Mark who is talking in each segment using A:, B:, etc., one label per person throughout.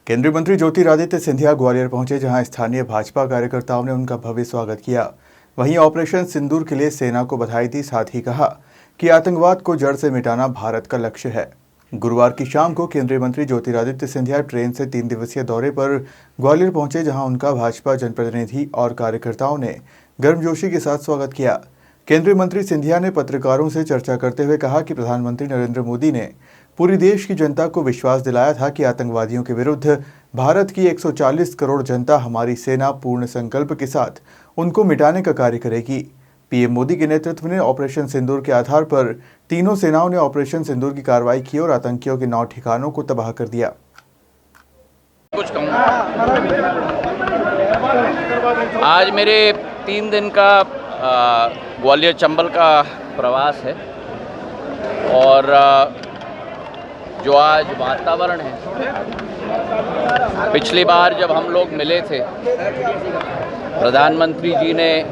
A: केंद्रीय मंत्री ज्योतिरादित्य सिंधिया ग्वालियर पहुंचे, जहां स्थानीय भाजपा कार्यकर्ताओं ने उनका भव्य स्वागत किया। वहीं ऑपरेशन सिंदूर के लिए सेना को बधाई दी। साथ ही कहा कि आतंकवाद को जड़ से मिटाना भारत का लक्ष्य है। गुरुवार की शाम को केंद्रीय मंत्री ज्योतिरादित्य सिंधिया ट्रेन से 3 दिवसीय दौरे पर ग्वालियर पहुंचे, जहां उनका भाजपा जनप्रतिनिधि और कार्यकर्ताओं ने गर्मजोशी के साथ स्वागत किया। केंद्रीय मंत्री सिंधिया ने पत्रकारों से चर्चा करते हुए कहा कि प्रधानमंत्री नरेंद्र मोदी ने पूरी देश की जनता को विश्वास दिलाया था कि आतंकवादियों के विरुद्ध भारत की 140 करोड़ जनता, हमारी सेना पूर्ण संकल्प के साथ उनको मिटाने का कार्य करेगी। पीएम मोदी के नेतृत्व में ऑपरेशन सिंदूर के आधार पर तीनों सेनाओं ने ऑपरेशन सिंदूर की कार्रवाई की और आतंकियों के 9 ठिकानों को तबाह कर दिया।
B: कुछ कहूँगा, आज मेरे 3 दिन का ग्वालियर चंबल का प्रवास है और जो आज वातावरण है, पिछली बार जब हम लोग मिले थे, प्रधानमंत्री जी ने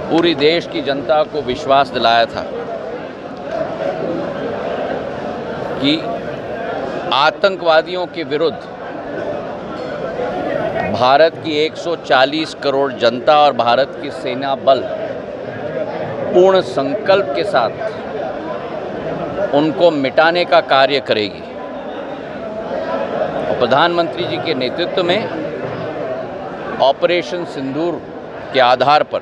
B: पूरी देश की जनता को विश्वास दिलाया था कि आतंकवादियों के विरुद्ध भारत की 140 करोड़ जनता और भारत की सेना बल पूर्ण संकल्प के साथ उनको मिटाने का कार्य करेगी। और प्रधानमंत्री जी के नेतृत्व में ऑपरेशन सिंदूर के आधार पर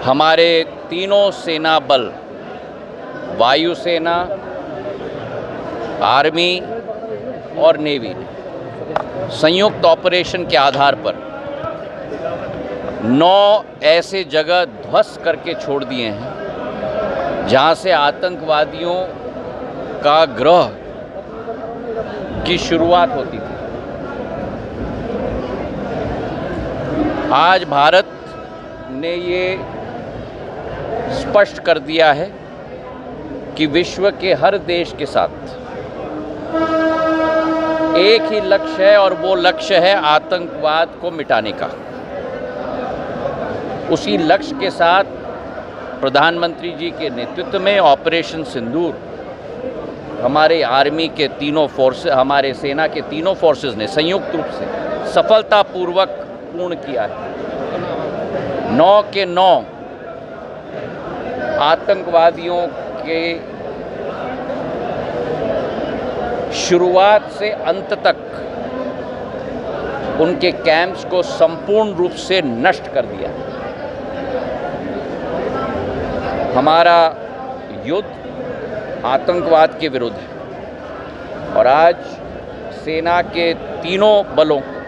B: हमारे तीनों सेना बल, वायुसेना, आर्मी और नेवी ने संयुक्त ऑपरेशन के आधार पर 9 ऐसे जगह ध्वस्त करके छोड़ दिए हैं जहां से आतंकवादियों का ग्रह की शुरुआत होती थी। आज भारत ने ये स्पष्ट कर दिया है कि विश्व के हर देश के साथ एक ही लक्ष्य है और वो लक्ष्य है आतंकवाद को मिटाने का। उसी लक्ष्य के साथ प्रधानमंत्री जी के नेतृत्व में ऑपरेशन सिंदूर हमारे आर्मी के तीनों फोर्सेस, हमारे सेना के तीनों फोर्सेस ने संयुक्त रूप से सफलतापूर्वक पूर्ण किया है। 9 के 9 आतंकवादियों के शुरुआत से अंत तक उनके कैंप्स को संपूर्ण रूप से नष्ट कर दिया। हमारा युद्ध आतंकवाद के विरुद्ध है और आज सेना के तीनों बलों को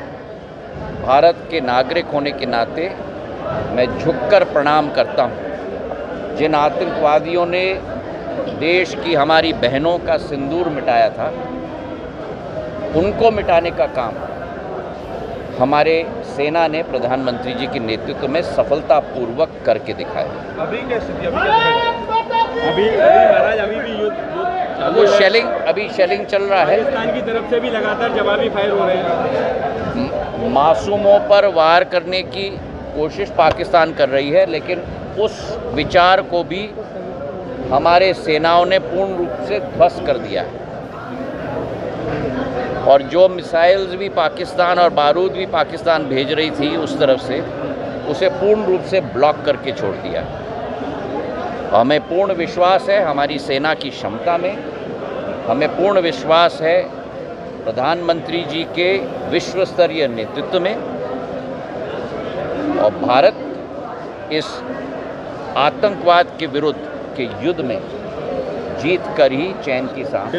B: भारत के नागरिक होने के नाते मैं झुककर प्रणाम करता हूं। जिन आतंकवादियों ने देश की हमारी बहनों का सिंदूर मिटाया था, उनको मिटाने का काम हमारे सेना ने प्रधानमंत्री जी के नेतृत्व में सफलतापूर्वक करके दिखाया।
C: अभी क्या स्थिति अभी महाराज अभी भी युद्ध
B: वो शेलिंग चल रहा है।
C: पाकिस्तान की तरफ से भी लगातार जवाबी फायर हो रहे हैं।
B: मासूमों पर वार करने की कोशिश पाकिस्तान कर रही है, लेकिन उस विचार को भी हमारे सेनाओं ने पूर्ण रूप से ध्वस्त कर दिया है और जो मिसाइल्स भी पाकिस्तान और बारूद भी पाकिस्तान भेज रही थी उस तरफ से, उसे पूर्ण रूप से ब्लॉक करके छोड़ दिया। हमें पूर्ण विश्वास है हमारी सेना की क्षमता में, हमें पूर्ण विश्वास है प्रधानमंत्री जी के विश्व स्तरीय नेतृत्व में, और भारत इस आतंकवाद के विरुद्ध के युद्ध में जीत कर ही चैन की सांस